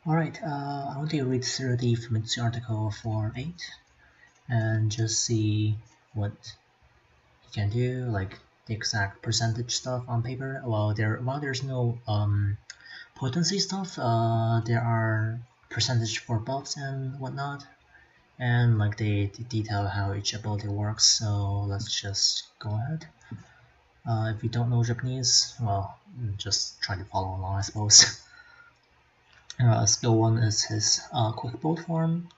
Alright, I want to read through the Famitsu article for 8 and just see what you can do, like the exact percentage stuff on paper. Well, while there's no potency stuff, there are percentage for buffs and whatnot, and like they detail how each ability works. So let's just go ahead. If you don't know Japanese, well, just try to follow along, I suppose. Skill 1 is his quick bolt form,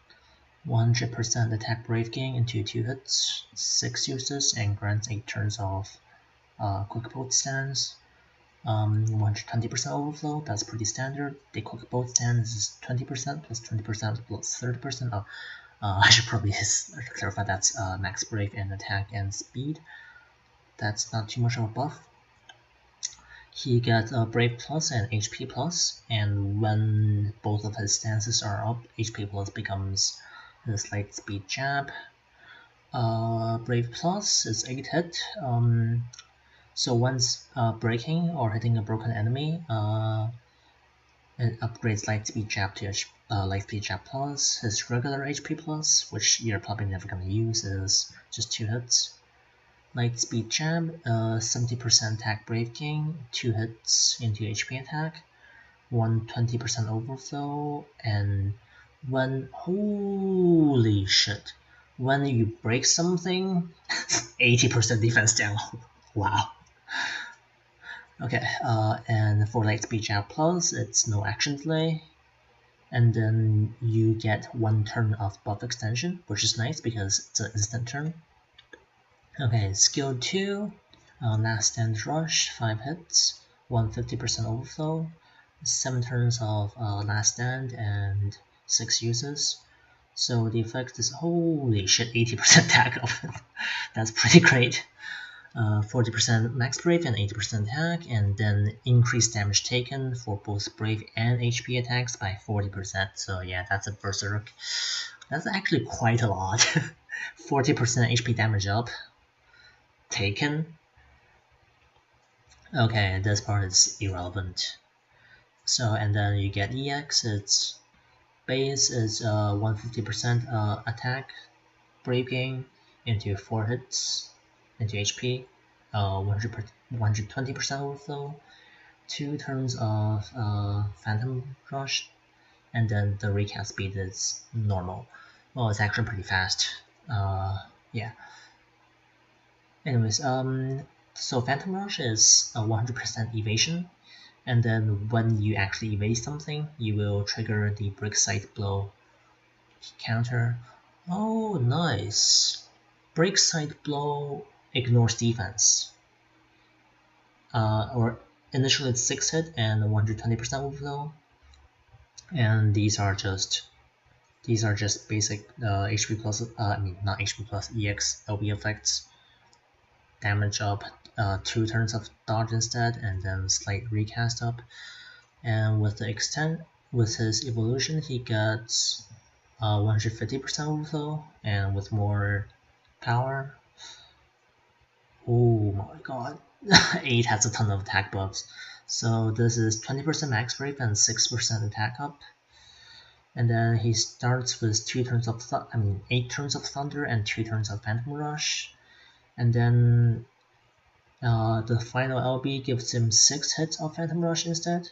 100% attack brave gain into 2 hits, 6 uses, and grants 8 turns of quick bolt stance. 120% overflow, that's pretty standard. The quick bolt stance is 20% plus 20% plus 30%. Oh, I should probably clarify that's max brave and attack and speed. That's not too much of a buff. He gets a Brave Plus and HP Plus, and when both of his stances are up, HP Plus becomes his Lightspeed Jab. Brave Plus is 8 hit, so once breaking or hitting a broken enemy, it upgrades Lightspeed Jab to Lightspeed Jab Plus. His regular HP Plus, which you're probably never going to use, is just 2 hits. Lightspeed Jab, 70% attack brave gain, 2 hits into HP attack, 120% overflow, and holy shit, when you break something, 80% defense down. Wow. Okay, and for Lightspeed Jab Plus, it's no action delay, and then you get 1 turn of buff extension, which is nice because it's an instant turn. Okay, skill 2, last stand rush, 5 hits, 150% overflow, 7 turns of last stand, and 6 uses. So the effect is, holy shit, 80% attack up. That's pretty great. 40% max brave and 80% attack, and then increased damage taken for both brave and HP attacks by 40%. So yeah, that's a berserk. That's actually quite a lot. 40% HP damage up taken. Okay, this part is irrelevant. So, and then you get EX, its base is 150% attack, brave gain into 4 hits into HP, 120% overflow, 2 turns of Phantom Rush, and then the recast speed is normal. Well, it's actually pretty fast. Yeah. Anyways, so Phantom Rush is a 100% evasion, and then when you actually evade something, you will trigger the Break Sight Blow counter. Oh, nice! Break Sight Blow ignores defense. Or initially it's 6 hit and 120% overflow, and these are just basic HP plus. Not HP plus, EX LB effects. Damage up, 2 turns of dodge instead, and then slight recast up. And with his evolution, he gets 150% overflow, and with more power. Oh my god, 8 has a ton of attack buffs. So this is 20% max brave and 6% attack up. And then he starts with 8 turns of thunder and 2 turns of Phantom Rush. And then the final LB gives him 6 hits of Phantom Rush instead,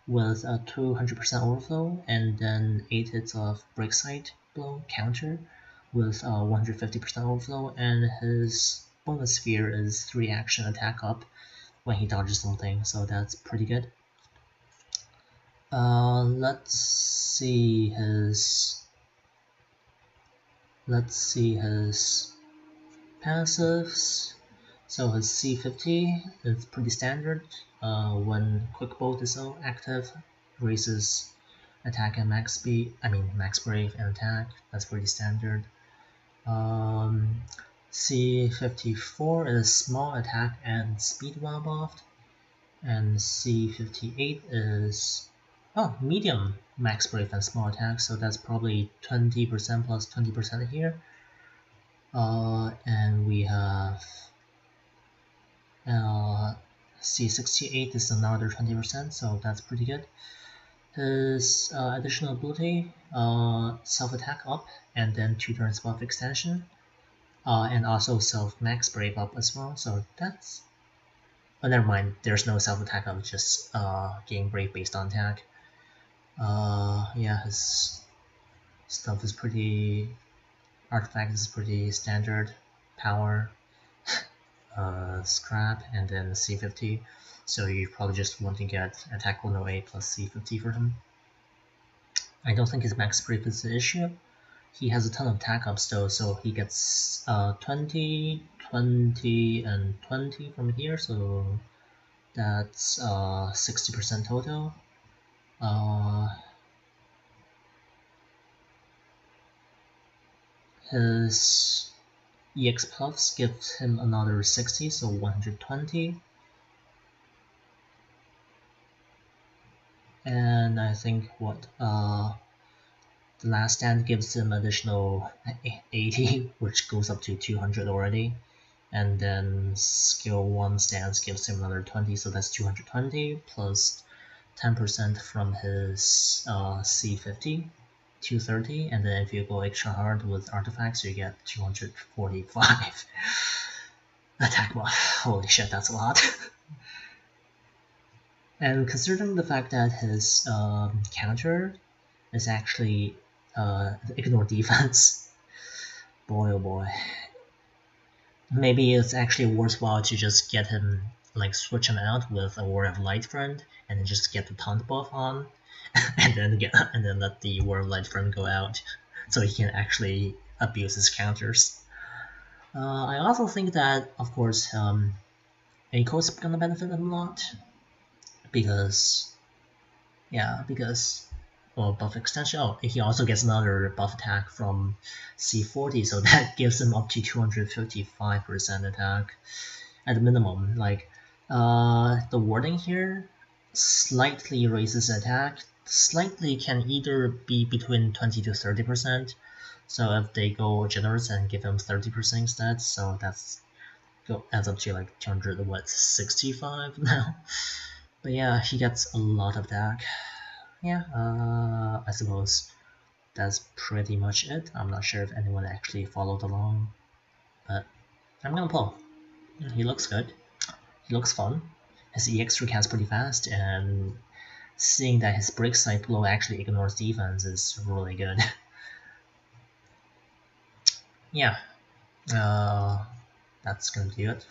with a 200% overflow, and then 8 hits of Break Sight Blow counter with 150% overflow, and his bonus sphere is 3 action attack up when he dodges something, so that's pretty good. Let's see his passives. So his C50 is pretty standard. When Quick Bolt is active, raises attack and max brave and attack. That's pretty standard. C54 is small attack and speed while buffed, and C58 is medium max brave and small attack. So that's probably 20% plus 20% here. And we have C68 is another 20%, so that's pretty good. His additional ability, self-attack up, and then 2 turns buff extension, and also self-max brave up as well, so that's... Oh, never mind, there's no self-attack up, just gain brave based on attack. Yeah, his stuff is pretty... Artifact is pretty standard. Power, scrap, and then C50. So you probably just want to get attack 108 plus C50 for him. I don't think his max brave is the issue. He has a ton of attack ups though, so he gets 20, 20, and 20 from here, so that's 60% total. His EX Puffs gives him another 60, so 120. And I think what the last stand gives him additional 80, which goes up to 200 already. And then skill 1 stance gives him another 20, so that's 220 plus 10% from his C50, 230, and then if you go extra hard with artifacts, you get 245 attack buff. Holy shit, that's a lot. And considering the fact that his counter is actually ignore defense, boy oh boy. Maybe it's actually worthwhile to just get him, like, switch him out with a War of Light friend, and then just get the taunt buff on, and then let the War of Light friend go out, so he can actually abuse his counters. I also think that, of course, Eiko's gonna benefit him a lot, because well, buff extension. Oh, he also gets another buff attack from C40, so that gives him up to 255% attack at minimum. Like, the wording here slightly raises attack. Slightly can either be between 20 to 30%. So if they go generous and give him 30% instead, so that's adds up to like 265 now. But yeah, he gets a lot of attack. Yeah, I suppose that's pretty much it. I'm not sure if anyone actually followed along, but I'm gonna pull. He looks good. He looks fun. His EX recans pretty fast, and seeing that his break side blow actually ignores defense is really good. Yeah, that's gonna do it